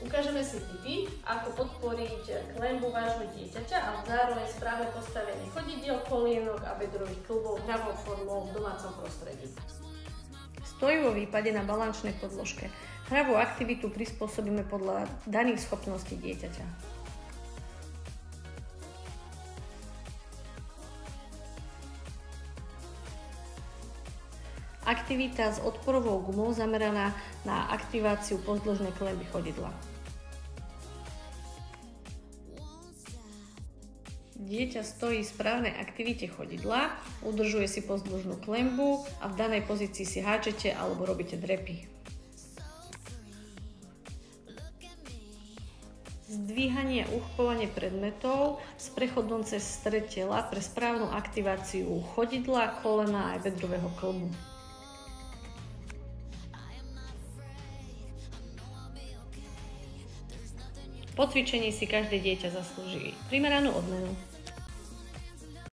Ukážeme si tipy, ako podporiť klenbu vášho dieťaťa a zároveň správne postavenie chodidiel, kolienok a bedrových kĺbov hravou formou v domácom prostredí. Stojí vo výpade na balančnej podložke. Hravú aktivitu prispôsobíme podľa daných schopností dieťaťa. Aktivita s odporovou gumou zameraná na aktiváciu pozdĺžnej klenby chodidla. Dieťa stojí v správnej aktivite chodidla, udržuje si pozdĺžnú klenbu a v danej pozícii si háčete alebo robíte drepy. Zdvíhanie a uchpovanie predmetov s prechodom cez stred tela pre správnu aktiváciu chodidla, kolena aj bedrového kĺbu. Po cvičení si každé dieťa zaslúži primeranú odmenu.